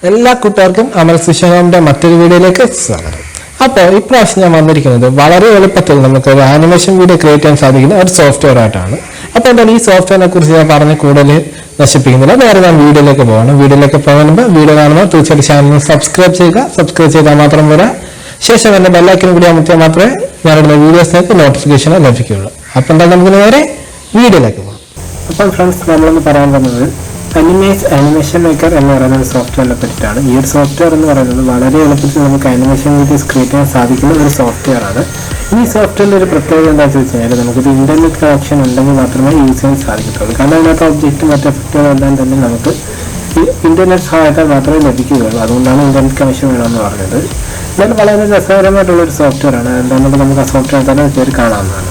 എല്ലാ കൂട്ടുകാർക്കും അമൽ സുഷാന്റെ മറ്റൊരു വീഡിയോയിലേക്ക് സ്വാഗതം. അപ്പോൾ ഇപ്രാവശ്യം ഞാൻ വന്നിരിക്കുന്നത് വളരെ എളുപ്പത്തിൽ നമുക്ക് ഒരു ആനിമേഷൻ വീഡിയോ ക്രിയേറ്റ് ചെയ്യാൻ സാധിക്കുന്ന ഒരു സോഫ്റ്റ്വെയർ ആയിട്ടാണ്. അപ്പോൾ എന്തായാലും ഈ സോഫ്റ്റ്വെയറിനെ കുറിച്ച് ഞാൻ പറഞ്ഞ് കൂടുതൽ നശിപ്പിക്കുന്നില്ല, നേരെ ഞാൻ വീഡിയോയിലേക്ക് പോകണം. വീഡിയോയിലേക്ക് പോകുമ്പോൾ വീഡിയോ കാണുമ്പോൾ തീർച്ചയായിട്ടും ചാനൽ സബ്സ്ക്രൈബ് ചെയ്യുക. സബ്സ്ക്രൈബ് ചെയ്താൽ മാത്രം പോരാ, ശേഷം എൻ്റെ ബെല്ലൈക്കനും കൂടി അമർത്തിയാൽ മാത്രമേ ഞാനിടുന്ന വീഡിയോസിലേക്ക് നോട്ടിഫിക്കേഷൻ ലഭിക്കുകയുള്ളൂ. അപ്പോൾ എന്തായാലും നമുക്ക് നേരെ വീഡിയോയിലേക്ക് പോകാം. അപ്പോൾ ഫ്രണ്ട്സ്, നമ്മളൊന്ന് പറയാൻ പോകുന്നത് അനിമേസ് ആനിമേഷൻ മേക്കർ എന്ന് പറയുന്ന ഒരു സോഫ്റ്റ്വെയറിനെ പറ്റിയിട്ടാണ്. ഈ ഒരു സോഫ്റ്റ്വെയർ എന്ന് പറയുന്നത് വളരെ എളുപ്പത്തിൽ നമുക്ക് ആനിമേഷൻ വീഡിയോസ് ക്രിയേറ്റ് ചെയ്യാൻ സാധിക്കുന്ന ഒരു സോഫ്റ്റ്വെയർ ആണ്. ഈ സോഫ്റ്റ്വെയറിൻ്റെ ഒരു പ്രത്യേകത എന്താണെന്ന് വെച്ച് കഴിഞ്ഞാൽ നമുക്കൊരു ഇൻ്റർനെറ്റ് കണക്ഷൻ ഉണ്ടെങ്കിൽ മാത്രമേ യൂസ് ചെയ്യാൻ സാധിക്കത്തുള്ളൂ. കാരണം അതിനകത്ത് ഒബ്ജക്റ്റും മറ്റ് എഫക്റ്റുകളെല്ലാം തന്നെ നമുക്ക് ഈ ഇൻ്റർനെറ്റ് സഹായത്താൽ മാത്രമേ ലഭിക്കുകയുള്ളൂ. അതുകൊണ്ടാണ് ഇൻ്റർനെറ്റ് കണക്ഷൻ വേണമെന്ന് പറഞ്ഞത്. എന്നാലും വളരെ രസകരമായിട്ടുള്ളൊരു സോഫ്റ്റ്വെയർ ആണ്. എന്താണെന്ന് നമുക്ക് ആ സോഫ്റ്റ്വെയർ തന്നെ പേര് കാണാവുന്നതാണ്.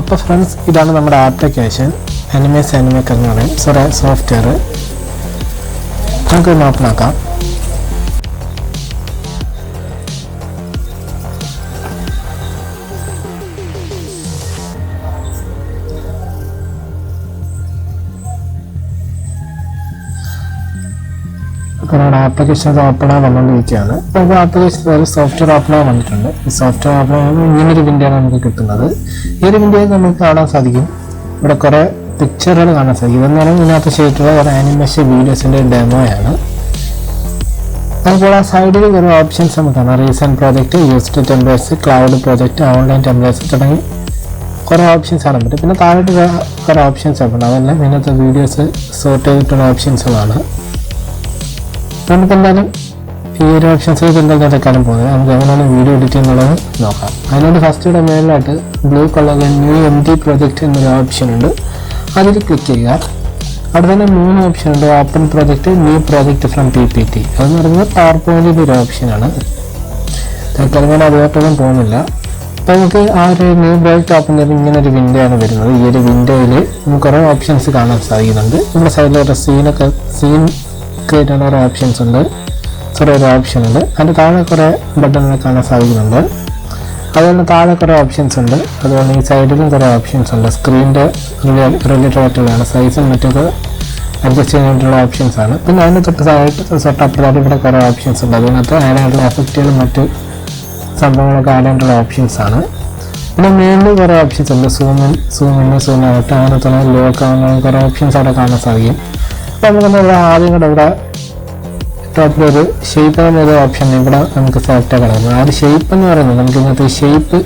അപ്പോൾ ഫ്രണ്ട്സ്, ഇതാണ് നമ്മുടെ ആപ്ലിക്കേഷൻ അനിമേസ് ആനിമേക്കർ എന്ന് പറയും സോഫ്റ്റ്വെയർ. നമുക്ക് ഓപ്പൺ ആക്കാം. അപ്പോൾ നമ്മുടെ ആപ്ലിക്കേഷൻ ഓപ്പൺ ആകാൻ വന്നുകൊണ്ടിരിക്കുകയാണ്. അപ്പോൾ ആപ്ലിക്കേഷൻ ഒരു സോഫ്റ്റ്വെയർ ഓപ്പൺ ആകാൻ വന്നിട്ടുണ്ട്. ഈ സോഫ്റ്റ്വെയർ ഓപ്പൺ ആകുമ്പോൾ ഇങ്ങനൊരു വിൻഡോയാണ് നമുക്ക് കിട്ടുന്നത്. ഈ ഒരു വിൻഡോയിൽ നമുക്ക് കാണാൻ സാധിക്കും, ഇവിടെ കുറേ പിക്ചറുകൾ കാണാൻ സാധിക്കും. ഇതെന്ന് പറയുമ്പോൾ ഇതിനകത്ത് ചെയ്തിട്ടുള്ള ഒരു ആനിമേഷൻ വീഡിയോസിൻ്റെ ഡെമോയാണ്. അതുപോലെ ആ സൈഡിൽ കുറേ ഓപ്ഷൻസ് നമുക്ക് കാണാം. Recent project, used templates, cloud project, online templates തുടങ്ങി കുറേ ഓപ്ഷൻസ് കാണാൻ പറ്റും. പിന്നെ താഴോട്ട് കുറേ ഓപ്ഷൻസ് ഉണ്ട്. അതെല്ലാം ഇന്നത്തെ വീഡിയോസ് സോർട്ട് ചെയ്തിട്ടുള്ള ഓപ്ഷൻസുകളാണ്. നമുക്കെന്തായാലും ഈ ഒരു ഓപ്ഷൻസിലേക്ക് എന്തായാലും എടുക്കാനും പോകുന്നത് നമുക്ക് എങ്ങനെയാണ് വീഡിയോ എഡിറ്റ് ചെയ്യുന്നുള്ളത് നോക്കാം. അതിനോട് ഫസ്റ്റ് ഇവിടെ മേളിലായിട്ട് ബ്ലൂ കളറിൽ ന്യൂ എംടി പ്രോജക്റ്റ് എന്നൊരു ഓപ്ഷൻ ഉണ്ട്. അതിൽ ക്ലിക്ക് ചെയ്യുക. അവിടെ തന്നെ 3 ഓപ്ഷൻ ഉണ്ട്. Open project, new project from PPT. അതെന്ന് പറയുന്നത് പവർ പോയിന്റിൻ്റെ ഒരു ഓപ്ഷനാണ്. തൽക്കാലം അതുമായിട്ടൊന്നും പോകുന്നില്ല. അപ്പോൾ നമുക്ക് ആ ഒരു ന്യൂ പ്രോജക്റ്റ് ഓപ്പൺ ചെയ്ത് ഇങ്ങനെ ഒരു വിൻഡോ ആണ് വരുന്നത്. ഈ ഒരു വിൻഡോയിൽ നമുക്ക് കുറേ ഓപ്ഷൻസ് കാണാൻ സാധിക്കുന്നുണ്ട്. നമ്മുടെ സൈഡിൽ ഒരു സീൻ ക്രിയേറ്റ് ചെയ്യുന്ന കുറേ ഓപ്ഷൻസ് ഉണ്ട്. ഒരു ഓപ്ഷൻ ഉണ്ട്. അതിൻ്റെ താഴെ കുറേ ബട്ടണുകൾ കാണാൻ സാധിക്കുന്നുണ്ട്. അതുപോലെ താഴെ കുറേ ഓപ്ഷൻസ് ഉണ്ട്. അതുപോലെ ഈ സൈഡിലും കുറേ ഓപ്ഷൻസ് ഉണ്ട്. സ്ക്രീനിൻ്റെ റിലേറ്റഡ് ആയിട്ടുള്ളതാണ്. സൈസും മറ്റൊക്കെ അഡ്ജസ്റ്റ് ചെയ്യാനായിട്ടുള്ള ഓപ്ഷൻസ് ആണ്. പിന്നെ അതിന് തൊട്ടപ്പുറത്തായിട്ട് ഇവിടെ കുറേ ഓപ്ഷൻസ് ഉണ്ട്. അതിനകത്ത് ആഡ് ആയിട്ടുള്ള എഫക്റ്റുകളും മറ്റ് സംഭവങ്ങളൊക്കെ ആഡ് ആയിട്ടുള്ള ഓപ്ഷൻസ് ആണ്. പിന്നെ മേളിൽ കുറേ ഓപ്ഷൻസ് ഉണ്ട്. സൂം ഔട്ട്, അങ്ങനെ തന്നെ ലോക്ക് ആവുന്ന കുറേ ഓപ്ഷൻസ് അവിടെ കാണാൻ സാധിക്കും. അപ്പോൾ നമുക്കെന്താ ആദ്യം കൂടെ ഇവിടെ ടോപ്പിലൊരു ഷേപ്പ് എന്നൊരു ഓപ്ഷൻ ഇവിടെ നമുക്ക് സെലക്ട് കിടക്കുന്നത്. ആ ഒരു ഷേപ്പ് എന്ന് പറയുന്നത് നമുക്ക് ഇങ്ങനത്തെ ഷേപ്പ്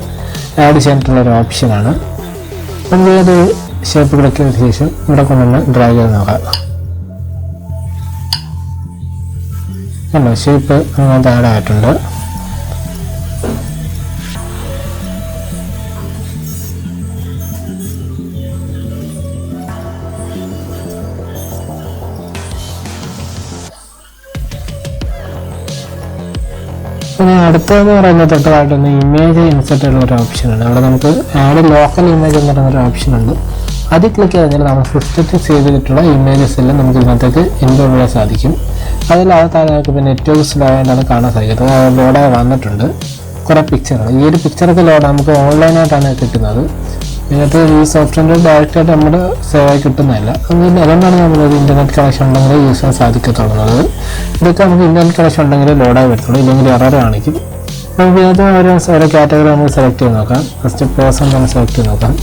ആഡ് ചെയ്യാനായിട്ടുള്ളൊരു ഓപ്ഷനാണ്. നമുക്ക് ഏത് ഷേപ്പ് ക്ലിക്ക് ചെയ്ത ശേഷം ഇവിടെ കൊണ്ടുവന്ന് ഡ്രാഗ് ചെയ്ത് നോക്കാം. കണ്ടോ, ഷേപ്പ് അങ്ങനത്തെ ആഡ് ആയിട്ടുണ്ട്. പിന്നെ അടുത്തതെന്ന് പറയുന്നത് തൊട്ടതായിട്ടൊന്ന് ഇമേജ് ഇൻസെർട്ട് ഉള്ള ഒരു ഓപ്ഷനാണ്. അവിടെ നമുക്ക് ആഡ് ലോക്കൽ ഇമേജ് എന്ന് പറയുന്നൊരു ഓപ്ഷൻ ഉണ്ട്. അതിൽ ക്ലിക്ക് ചെയ്ത് കഴിഞ്ഞാൽ നമ്മൾ സിസ്റ്റത്തിൽ സേവ് ചെയ്തിട്ടുള്ള ഇമേജസ് എല്ലാം നമുക്ക് ഇതിനകത്തേക്ക് ഇൻക്ലൂഡ് ചെയ്യാൻ സാധിക്കും. അതിലകത്ത് നമുക്ക് പിന്നെ ഏറ്റവും സ്ലോയായിട്ടാണ് കാണാൻ സാധിക്കുന്നത്. അത് ലോഡായി വന്നിട്ടുണ്ട് കുറേ പിക്ചറുകൾ. ഈ ഒരു പിക്ചറൊക്കെ ലോഡ് നമുക്ക് ഓൺലൈനായിട്ടാണ് കിട്ടുന്നത്. ഇതിനകത്ത് ഈ സോഫ്റ്റ്വെയർ ഡയറക്റ്റായിട്ട് നമ്മുടെ സേവ് ആയി കിട്ടുന്നില്ല. അതുകൊണ്ടാണ് നമ്മളൊരു ഇൻ്റർനെറ്റ് കണക്ഷൻ ഉണ്ടെങ്കിൽ യൂസ് ചെയ്യാൻ സാധിക്കത്തുള്ളത്. ഇതൊക്കെ നമുക്ക് ഇൻ്റർനെറ്റ് കണക്ഷൻ ഉണ്ടെങ്കിൽ ലോഡായി വരത്തുള്ളൂ, ഇല്ലെങ്കിൽ എറർ കാണിക്കും. നമുക്ക് ഇതിനകത്ത് ഓരോ കാറ്റഗറി നമുക്ക് സെലക്ട് ചെയ്ത് നോക്കാം. ഫസ്റ്റ് പേഴ്സൺ തന്നെ സെലക്ട് ചെയ്ത് നോക്കാം.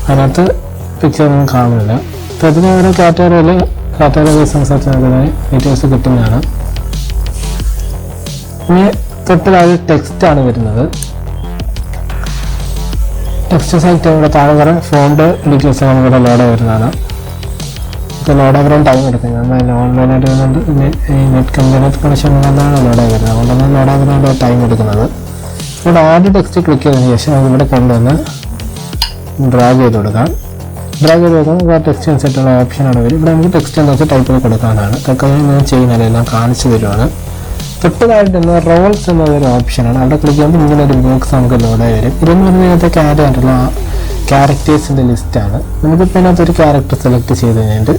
അതിനകത്ത് പിക്ചർ ഒന്നും കാണുന്നില്ല. അപ്പോൾ ഇതിന് ഓരോ കാറ്റഗറി സംസാരിച്ച് നോക്കുന്ന ഡീറ്റെയിൽസ് കിട്ടുന്നതാണ്. ഇനി തൊട്ടതായി ടെക്സ്റ്റാണ് വരുന്നത്. ടെക്സ്റ്റ് സെലക്ട് ചെയ്യുമ്പോൾ താഴെ കുറേ ഫോണ്ട് ഡീറ്റെയിൽസ് നമുക്കിവിടെ ലോഡ് വരുന്നതാണ്. ഇപ്പോൾ ലോഡാകാൻ ടൈം എടുക്കുന്നത്. നമ്മൾ ഓൺലൈനായിട്ട് വരുന്നുണ്ട്. നെറ്റ് കണക്ഷൻ കൊണ്ടാണ് ലോഡായി വരുന്നത്. അതുകൊണ്ടാണ് ലോഡാകാനായിട്ട് ടൈം എടുക്കുന്നത്. ഇവിടെ ആദ്യ ടെക്സ്റ്റ് ക്ലിക്ക് ചെയ്തതിന് ശേഷം നമുക്കിവിടെ കൊണ്ടുവന്ന് ഡ്രാഗ് ചെയ്ത് കൊടുക്കാം. ഡ്രാഗ് ചെയ്ത് കൊടുക്കുമ്പോൾ ടെക്സ്റ്റ് അനുസരിച്ചുള്ള ഓപ്ഷനാണ് വരും. ഇവിടെ നമുക്ക് ടെക്സ്റ്റ് എന്താ വെച്ചാൽ ടൈപ്പ് ചെയ്ത് കൊടുക്കാനാണ്. ഇതൊക്കെ ഞാൻ ചെയ്യുന്നത് എല്ലാം കാണിച്ചു തരുവാണ്. തൊട്ടതായിട്ട് റോൾസ് എന്നൊരു ഓപ്ഷനാണ്. അവിടെ ക്ലിക്ക് ചെയ്യുമ്പോൾ ഇങ്ങനെ ഒരു ബോക്സ് നമുക്ക് ലോഡായി വരും. ഇതെന്ന് പറഞ്ഞാൽ ഇതിനകത്തേക്ക് ആഡ് ആയിട്ടുള്ള ക്യാരക്ടേഴ്സിൻ്റെ ലിസ്റ്റാണ്. നമുക്കിപ്പോൾ ഇതിനകത്തൊരു ക്യാരക്ടർ സെലക്ട് ചെയ്ത് കഴിഞ്ഞിട്ട്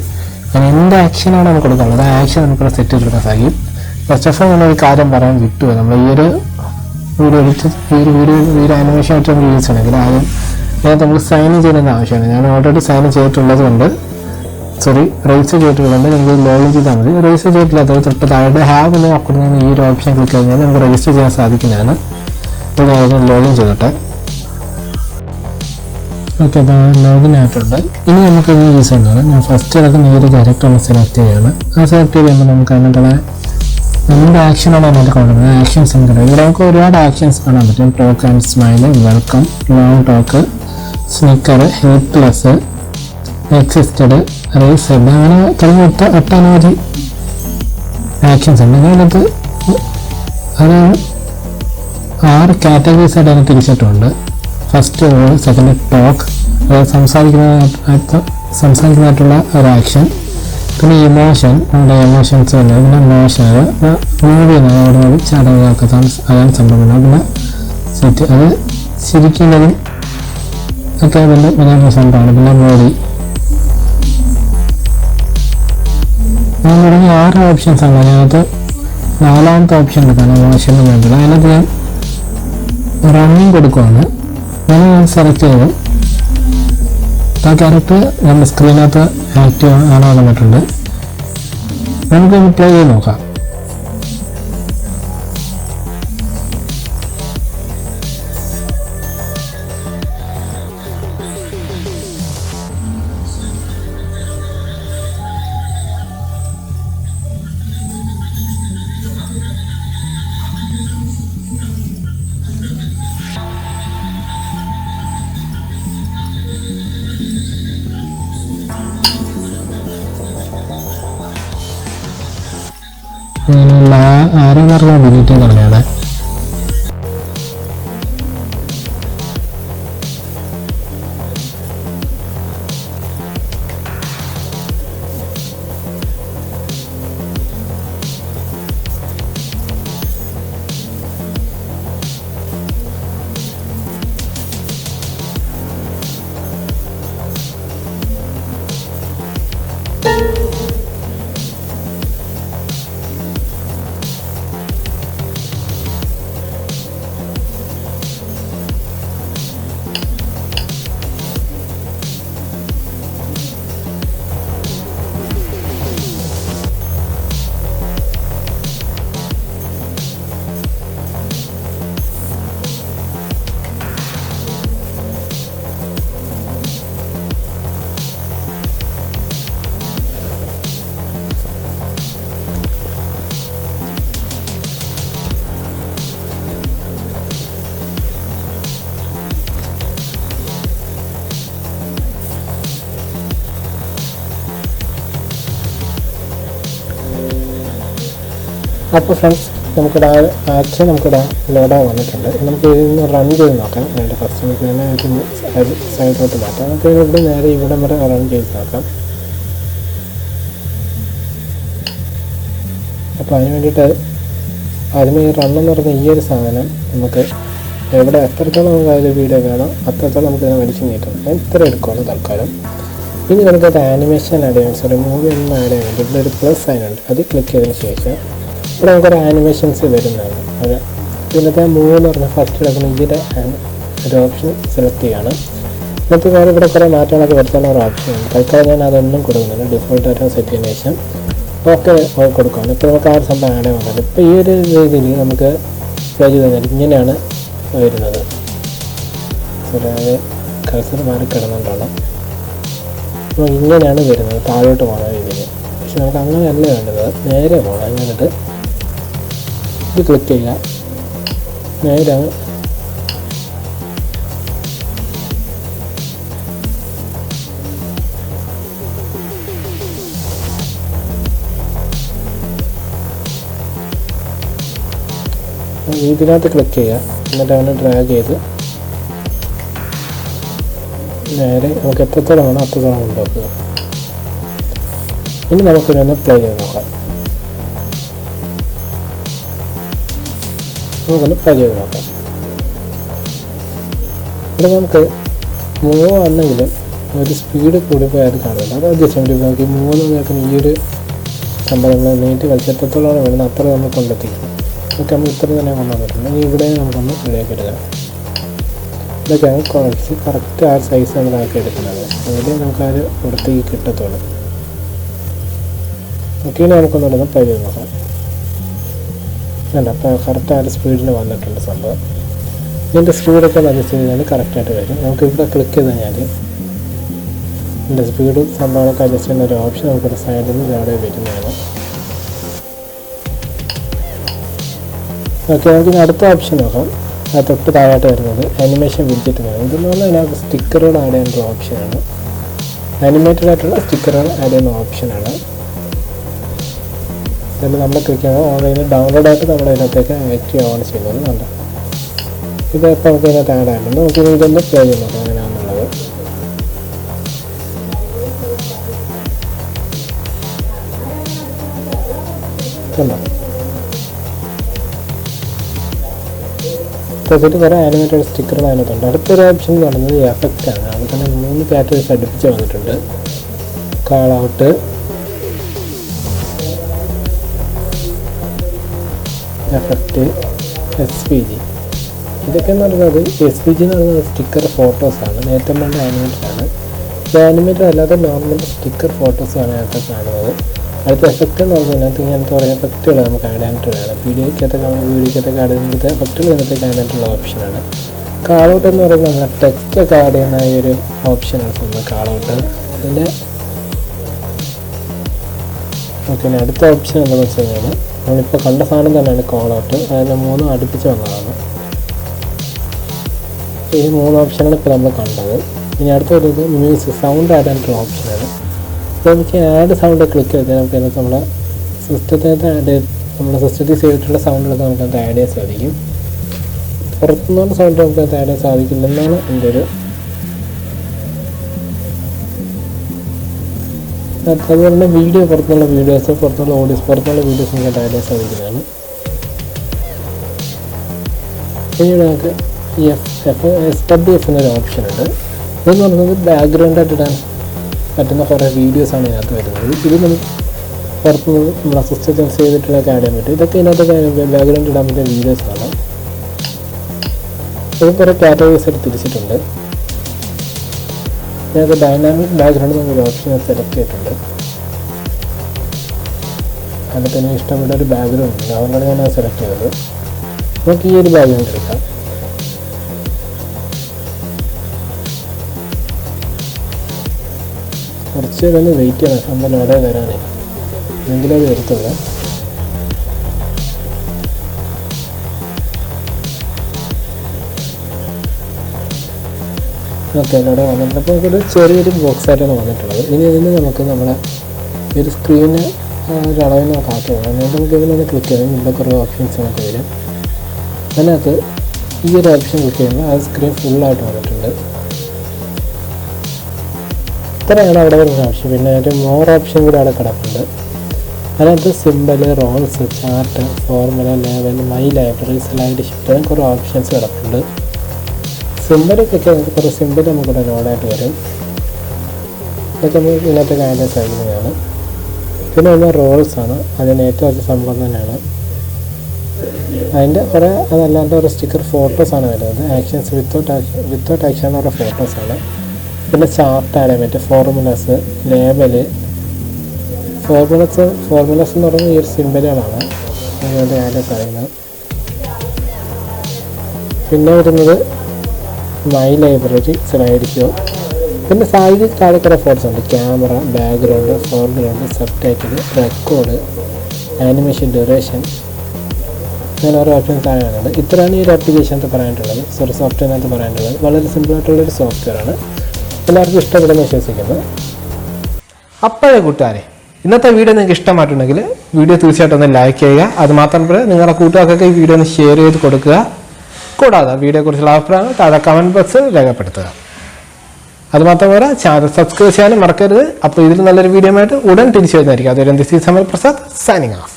അങ്ങനെ എന്ത് ആക്ഷനാണ് നമുക്ക് കൊടുക്കാനുള്ളത് ആ ആക്ഷൻ നമുക്കിവിടെ സെറ്റ് ചെയ്ത് കൊടുക്കാൻ സാധിക്കും. ഫസ്റ്റ് ഓഫ് ഓൾ നമ്മളൊരു കാര്യം പറയാൻ വിട്ടുപോയി. നമ്മൾ ഈ ഒരു വീഡിയോ ആനിമേഷൻ ആയിട്ട് നമ്മൾ യൂസ് ചെയ്യണമെങ്കിൽ ആദ്യം ഇതിനകത്ത് നമുക്ക് സൈൻ ചെയ്യുന്ന ആവശ്യമാണ്. ഞാൻ ഓൾറെഡി സൈൻ ചെയ്തിട്ടുള്ളത് കൊണ്ട് സോറി രജിസ്റ്റർ ചെയ്തിട്ടുള്ളത് നമുക്ക് ലോഗിൻ ചെയ്താൽ മതി. രജിസ്റ്റർ ചെയ്തിട്ടില്ലാത്തത് തൊട്ട് താഴെ ഹാവ് എന്ന് നോക്കുന്ന ഈ ഒരു ഓപ്ഷൻ ക്ലിക്ക് കഴിഞ്ഞാൽ നമുക്ക് രജിസ്റ്റർ ചെയ്യാൻ സാധിക്കുന്നതാണ്. അപ്പോൾ ഞാൻ ലോഗിൻ ചെയ്തിട്ട് ഓക്കെ അപ്പോൾ ലോഗിൻ ആയിട്ടുണ്ട്. ഇനി നമുക്ക് ഈ യൂസ് ചെയ്യുന്നത് ഞാൻ ഫസ്റ്റ് കിടക്കുന്ന ഈ ഒരു ക്യാരക്ടർ ഒന്ന് സെലക്ട് ചെയ്യുകയാണ്. ആ സെലക്ട് ചെയ്യുമ്പോൾ നമുക്ക് അതിനുള്ള നമ്മുടെ ആക്ഷനാണ് അതിനകത്ത് കൊണ്ടുവരുന്നത്. ആക്ഷൻസ് ഉണ്ട്. ഇവിടെ നമുക്ക് ഒരുപാട് ആക്ഷൻസ് കാണാൻ പറ്റും. Talk and smile, welcome, long talk, snicker, helpless, existed, raise head, അങ്ങനെ തുടങ്ങി ഒട്ടനവധി ആക്ഷൻസ് ഉണ്ട്. അതിനകത്ത് അത് 6 കാറ്റഗറീസ് ആയിട്ട് അതിനെ തിരിച്ചിട്ടുണ്ട്. ഫസ്റ്റ് സെക്കൻഡ് ടോക്ക്, സംസാരിക്കുന്നതായിട്ടുള്ള ഒരു ആക്ഷൻ, പിന്നെ ഇമോഷൻ, നമ്മുടെ എമോഷൻസ് ഉണ്ട്, പിന്നെ മോഷൻ മൂവി അവിടെ ചടങ്ങുകളൊക്കെ അതാണ് സംഭവം. പിന്നെ സെറ്റ് അത് ചിരിക്കുന്നതും ഒക്കെ പിന്നെ സംഭവമാണ്. പിന്നെ ബോഡി ഞാൻ തുടങ്ങി 6 ഓപ്ഷൻസ് ആണ്. അതിനകത്ത് 4ാമത്തെ ഓപ്ഷൻ എടുക്കാണ് മോഷന് വേണ്ടിയുള്ള. അതിനകത്ത് ഞാൻ റണ്ണിങ് കൊടുക്കുവാണ്. ഞാൻ സെലക്ട് ചെയ്തു. ആ ക്യാരക്ടർ നമ്മുടെ സ്ക്രീനകത്ത് ആക്റ്റീവ് ആണോ വന്നിട്ടുണ്ട്. നമുക്കൊന്ന് പ്ലേ ചെയ്ത് നോക്കാം. ആരെന്നറിയാൻ ഡിലീറ്റ് ചെയ്ത് കളയാണ്. അപ്പോൾ ഫ്രണ്ട്സ് നമുക്കിവിടെ ആക്ഷൻ നമുക്കിവിടെ ലോഡായി വന്നിട്ടുണ്ട്. നമുക്ക് ഇതിന് റൺ ചെയ്ത് നോക്കാം. അതിൻ്റെ ഫസ്റ്റ് നമുക്ക് തന്നെ സൈഡിലോട്ട് മാറ്റാം. നമുക്ക് ഇവിടെ നേരെ ഇവിടെ വരെ റൺ ചെയ്ത് നോക്കാം. അപ്പോൾ അതിന് വേണ്ടിയിട്ട് ആദ്യമേ ഈ റണ്ണെന്ന് പറഞ്ഞ ഈ ഒരു സാധനം നമുക്ക് എവിടെ എത്രത്തോളം നമുക്ക് അതിൽ വീഡിയോ വേണം അത്രത്തോളം നമുക്ക് ഇതിനെ വലിച്ചു നീട്ടണം. ഞാൻ ഇത്ര എടുക്കുകയാണ് തൽക്കാലം. ഇനി നമുക്കത് ആനിമേഷൻ ആഡ് ചെയ്യാൻ സോറി മൂവി ഒന്നും ആഡ് ചെയ്യാൻ വേണ്ടി ഇവിടെ ഒരു പ്ലസ് സൈൻ ഉണ്ട്. അത് ക്ലിക്ക് ചെയ്തതിന് ശേഷം ഇവിടെ നമുക്കൊരു ആനിമേഷൻസ് വരുന്നതാണ്. അത് പിന്നത്തെ മൂവ് എന്ന് പറഞ്ഞാൽ ഫസ്റ്റ് എടുക്കുന്ന ഇതിൻ്റെ ഒരു ഓപ്ഷൻ സെലക്ട് ചെയ്യുകയാണ്. എന്നിട്ട് വേറെ ഇവിടെ കുറേ മാറ്റങ്ങളൊക്കെ വരുത്താനുള്ള ഒരു ഓപ്ഷൻ ഉണ്ട്. തൽക്കാലം ഞാൻ അതൊന്നും കൊടുക്കുന്നില്ല. ഡിഫോൾട്ടായിട്ട് സെറ്റ് ചെയ്തതിന് ശേഷം ഓക്കെ കൊടുക്കുകയാണ്. ഇപ്പോൾ നമുക്ക് ആ ഒരു സംഭവം ആഡ് വന്നത്. ഇപ്പോൾ ഈ ഒരു രീതിയിൽ നമുക്ക് പ്ലേ ചെയ്ത് കഴിഞ്ഞാൽ ഇങ്ങനെയാണ് വരുന്നത്. കഴ്സർ മാറി കിടന്നുകൊണ്ടാണ് നമുക്ക് ഇങ്ങനെയാണ് വരുന്നത്, താഴോട്ട് പോകുന്ന രീതിയിൽ. പക്ഷെ നമുക്ക് അങ്ങനെയല്ല വേണ്ടത്, നേരെ പോകണം. എന്നിട്ട് ഇത് ക്ലിക്ക് ചെയ്യുക, നേരെ ഇതിനകത്ത് ക്ലിക്ക് ചെയ്യുക. എന്നിട്ട് അവനെ ഡ്രാഗ് ചെയ്ത് നേരെ നമുക്ക് എത്രത്തോളം വേണം അത്രത്തോളം കൊണ്ടുവെക്കുക. ഇനി നമുക്കിതൊന്ന് പ്ലേ ചെയ്ത് നോക്കാം. നമുക്കൊന്ന് പ്ലേ ചെയ്ത് നോക്കാം. ഇവിടെ നമുക്ക് മൂവ് വന്നെങ്കിലും ഒരു സ്പീഡ് കൂടിപ്പോയത് കാണുന്നുണ്ട്. അത് അഡ്ജസ്റ്റ് നോക്കി മൂന്ന് നോക്കുന്ന ഈ ഒരു സംഭവങ്ങൾ നീട്ടി കളിച്ച് എത്രത്തോളം വേണം അത്ര നമ്മൾ കൊണ്ടെത്തിക്കണം. ഇതൊക്കെ നമ്മൾ ഇത്ര തന്നെ കൊണ്ടുവന്നിട്ടുണ്ട്. ഇനി ഇവിടെ നമുക്കൊന്ന് റെഡിയാക്കി എടുക്കാം. ഇതൊക്കെയാണ് കുറച്ച് കറക്റ്റ് ആ സൈസ് നമ്മളാക്കി എടുക്കുന്നത്. അതിൽ നമുക്കത് ഇവിടത്തേക്ക് കിട്ടത്തുള്ളൂ. ഓക്കെ, ഇനി നമുക്കൊന്നുകൂടെ ട്രൈ ചെയ്ത് നോക്കാം. അല്ല, അപ്പോൾ കറക്റ്റായിട്ട് സ്പീഡിന് വന്നിട്ടുണ്ട് സംഭവം. ഇതിൻ്റെ സ്പീഡൊക്കെ അഡ്ജസ്റ്റ് ചെയ്താൽ കറക്റ്റായിട്ട് വരും. നമുക്ക് ഇവിടെ ക്ലിക്ക് ചെയ്ത് കഴിഞ്ഞാൽ ഇതിൻ്റെ സ്പീഡ് സംഭവങ്ങളൊക്കെ അഡ്ജസ്റ്റ് ചെയ്യുന്ന ഒരു ഓപ്ഷൻ നമുക്കൊരു സൈഡിൽ നിന്ന് അവിടെ വരുന്നതാണ്. ഓക്കെ, നമുക്കിനി അടുത്ത ഓപ്ഷൻ നോക്കാം. അത് തൊട്ട് താഴായിട്ട് വരുന്നത് ആനിമേഷൻ വിഡ്ജറ്റ് എന്നാണ്. ഇതെന്ന് പറഞ്ഞാൽ അതിനകത്ത് സ്റ്റിക്കറുകൾ ആഡ് ചെയ്യുന്ന ഓപ്ഷനാണ്. ആനിമേറ്റഡ് ആയിട്ടുള്ള സ്റ്റിക്കറുകൾ ആഡ് ചെയ്യുന്ന ഓപ്ഷനാണ്. അതിൽ നമ്മൾ ക്ലിക്ക് ചെയ്യുമ്പോൾ ഓൺലൈനിൽ ഡൗൺലോഡായിട്ട് നമ്മൾ അതിനകത്തേക്ക് ആക്റ്റീവ് ഓൺ ചെയ്യുന്നത് ഉണ്ട്. ഇതൊക്കെ നമുക്ക് ഇതിനകത്ത് ആഡ് ആയിട്ടുണ്ട്. നമുക്ക് ഇതൊന്ന് പ്ലേ ചെയ്ത് നോക്കാം എങ്ങനെയാണെന്നുള്ളത്. കണ്ടോ, വെച്ചിട്ട് കുറേ ആനിമേറ്റഡ് സ്റ്റിക്കറുകൾ അതിനകത്തുണ്ട്. അടുത്തൊരു ഓപ്ഷൻ എന്ന് പറയുന്നത് എഫക്റ്റാണ്. അത് തന്നെ 3 കാറ്റഗറീസ് അടുപ്പിച്ച് വന്നിട്ടുണ്ട്. Call out, effect, SVG. ഇതൊക്കെ എന്ന് പറയുന്നത് SVG എന്ന് പറയുന്നത് സ്റ്റിക്കർ ഫോട്ടോസാണ്. നേരത്തെ വേണ്ട ആനിമേറ്റഡാണ്. ഇത് ആനിമേറ്റഡ് അല്ലാതെ നോർമൽ സ്റ്റിക്കർ ഫോട്ടോസാണ് അതിനകത്ത് കാണുന്നത്. അടുത്ത എഫക്റ്റ് എന്ന് പറഞ്ഞാൽ ഇതിനകത്ത് ഇങ്ങനത്തെ കുറേ എഫക്റ്റുകൾ നമുക്ക് ആഡ് ചെയ്യാനായിട്ട് വേണം. വീഡിയോയ്ക്കകത്തൊക്കെ ആഡ് ചെയ്യുന്നത് എഫക്റ്റുകൾ ഇതിനകത്തേക്ക് ആഡ് ചെയ്യാനായിട്ടുള്ള ഓപ്ഷനാണ്. കാൾ ഔട്ട് എന്ന് പറയുന്നത് നമ്മൾ ടെക്സ്റ്റൊക്കെ ആഡ് ചെയ്യുന്ന ഈ ഒരു ഓപ്ഷനാണ് നമ്മൾ കാൾ ഔട്ട്. പിന്നെ ഓക്കെ, അടുത്ത ഓപ്ഷൻ എന്താണെന്ന് വെച്ച് കഴിഞ്ഞാൽ നമ്മളിപ്പോൾ കണ്ട സാധനം തന്നെയാണ് കാൾ ഔട്ട്. അതിന് 3 അടുപ്പിച്ച് വന്നതാണ്. ഈ 3 ഓപ്ഷനാണ് ഇപ്പോൾ നമ്മൾ കണ്ടത്. ഇനി അടുത്ത വരുന്നത് മ്യൂസിക്, സൗണ്ട് ആഡ് ചെയ്യാനായിട്ടുള്ള ഓപ്ഷനാണ്. അപ്പോൾ നമുക്ക് ആഡ് സൗണ്ട് ക്ലിക്ക് ചെയ്താൽ നമുക്ക് അതിനകത്ത് നമ്മുടെ സിസ്റ്റത്തിൽ ചെയ്തിട്ടുള്ള സൗണ്ടുകളൊക്കെ നമുക്കത് ആഡ് ചെയ്യാൻ സാധിക്കും. പുറത്തുനിന്നുള്ള സൗണ്ട് നമുക്കത് ആഡ് ചെയ്യാൻ സാധിക്കില്ലെന്നാണ് എൻ്റെ ഒരു. അതുപോലെ തന്നെ പുറത്തുള്ള വീഡിയോസ്, പുറത്തുള്ള ഓഡിയോസ്, പുറത്തുള്ള വീഡിയോസ് നമുക്ക് ആഡ് ചെയ്യാൻ സാധിക്കുന്നതാണ്. പിന്നീട് നമുക്ക് SWF എന്നൊരു ഓപ്ഷനുണ്ട്. ഇതെന്ന് പറയുന്നത് ബാക്ക്ഗ്രൗണ്ടായിട്ട് ഇടാൻ പറ്റുന്ന കുറേ വീഡിയോസാണ് ഇതിനകത്ത് വരുന്നത്. ഇത് നമുക്ക് പുറത്തുനിന്ന് നമ്മുടെ സിസ്റ്റത്തിൽ ചെയ്തിട്ടുള്ളതൊക്കെ ആഡ് ചെയ്യാൻ പറ്റും. ഇതൊക്കെ ഇതിനകത്തൊക്കെ ബാക്ക്ഗ്രൗണ്ട് ഇടാൻ പറ്റിയ വീഡിയോസാണ്. ഇത് കുറേ കാറ്റഗറീസ് ആയിട്ട് തിരിച്ചിട്ടുണ്ട്. ഇതിനകത്ത് ഡൈനാമിക് ബാക്ക്ഗ്രൗണ്ട് എന്നൊരു ഓപ്ഷൻ സെലക്ട് ചെയ്തിട്ടുണ്ട്. അതിനകത്ത് എനിക്ക് ഇഷ്ടപ്പെട്ട ഒരു ബാക്ക്ഗ്രൗണ്ട് ഉണ്ട്, അതുകൊണ്ടാണ് ഞാൻ അത് സെലക്ട് ചെയ്തത്. നമുക്ക് ഈ ഒരു ബാക്ക്ഗ്രൗണ്ട് എടുക്കാം. കുറച്ച് നേരം വെയിറ്റ് ചെയ്യണം സംഭവം അവിടെ വരാനേ, എങ്കിലും അത് വരുത്തുള്ളൂ. ഓക്കെ, അവിടെ വന്നിട്ടുണ്ട്. അപ്പോൾ നമുക്കൊരു ചെറിയൊരു ബോക്സ് ആയിട്ടാണ് വന്നിട്ടുള്ളത്. ഇനി ഇതിന് നമുക്ക് നമ്മുടെ ഒരു സ്ക്രീന് ഒരളവിന് നമുക്ക് ആക്കി വേണം. എന്നിട്ട് നമുക്ക് ഇതിനൊന്ന് ക്ലിക്ക് ചെയ്യണം. ഇവിടെ കുറേ ഓപ്ഷൻസ് നമുക്ക് വരും. അതിനകത്ത് ഈ ഒരു ഓപ്ഷൻ ക്ലിക്ക് ചെയ്യുമ്പോൾ ആ സ്ക്രീൻ ഫുള്ളായിട്ട് വന്നിട്ടുണ്ട്. ഇത്രയാണ് അവിടെ വരുന്ന ഓപ്ഷൻ. പിന്നെ ഒരു മോർ ഓപ്ഷൻ കൂടെ അവിടെ കിടപ്പുണ്ട്. അതിനകത്ത് symbol, roles, chart, formula, level, my library, slide shift, അങ്ങനെ കുറേ ഓപ്ഷൻസ് കിടപ്പുണ്ട്. സിമ്പലൊക്കെ കുറേ സിമ്പിൾ നമുക്കിവിടെ ലോഡായിട്ട് വരും. ഇതൊക്കെ നമുക്ക് ഇതിനകത്ത് കാണാൻ സാധിക്കുന്നതാണ്. പിന്നെ ഒന്ന് റോൾസാണ്. അതിന് ഏറ്റവും വലിയ സംഭവം തന്നെയാണ്. അതിൻ്റെ കുറേ അതല്ലാണ്ട് ഒരു സ്റ്റിക്കർ ഫോട്ടോസാണ് വരുന്നത്. ആക്ഷൻസ് വിത്തൗട്ട് ആക്ഷൻ എന്ന് പറയുന്ന ഫോട്ടോസാണ്. പിന്നെ ചാർട്ട് ആഡ് ചെയ്യാൻ പറ്റും. Formulas, label. ഫോർമുലസ് എന്ന് പറയുന്നത് ഈ ഒരു സിമ്പലുകളാണ് അതിനകത്ത് ആഡ് ചെയ്യാൻ സാധിക്കുന്നത്. പിന്നെ വരുന്നത് മൈ ലൈബ്രറി, സ്ലൈഡ് ഷോ. പിന്നെ സാഹിത്യ താഴെ കുറേ ഫോട്ടോസ് ഉണ്ട്. Camera, background, foreground, sub title, record, animation, duration, അങ്ങനെ ഓരോ ഓപ്ഷൻസ് താഴെ വരുന്നുണ്ട്. ഇത്രയാണ് ഈ ഒരു ആപ്ലിക്കേഷനകത്ത് പറയാനുള്ളത്. സോഫ്റ്റ്വെയറിനകത്ത് പറയാനുള്ളത്. വളരെ സിമ്പിളായിട്ടുള്ളൊരു സോഫ്റ്റ്വെയറാണ്. എല്ലാവർക്കും ഇഷ്ടപ്പെടുന്ന വിശ്വസിക്കുന്നു. അപ്പോഴേ കൂട്ടുകാരെ, ഇന്നത്തെ വീഡിയോ നിങ്ങൾക്ക് ഇഷ്ടമായിട്ടുണ്ടെങ്കിൽ വീഡിയോ തീർച്ചയായിട്ടും ഒന്ന് ലൈക്ക് ചെയ്യുക. അത് മാത്രമല്ല നിങ്ങളുടെ കൂട്ടുകാർക്കൊക്കെ ഈ വീഡിയോ ഒന്ന് ഷെയർ ചെയ്ത് കൊടുക്കുക. കൂടാതെ വീഡിയോയെക്കുറിച്ചുള്ള അഭിപ്രായങ്ങൾ താഴെ കമൻറ്റ് ബോക്സിൽ രേഖപ്പെടുത്തുക. അതുമാത്രമല്ല ചാനൽ സബ്സ്ക്രൈബ് ചെയ്യാനും മറക്കരുത്. അപ്പോൾ ഇതിൽ നല്ലൊരു വീഡിയോ ആയിട്ട് ഉടൻ തിരിച്ചു വരുന്നതായിരിക്കും. അതുവരെ this is Samal Prasad signing off.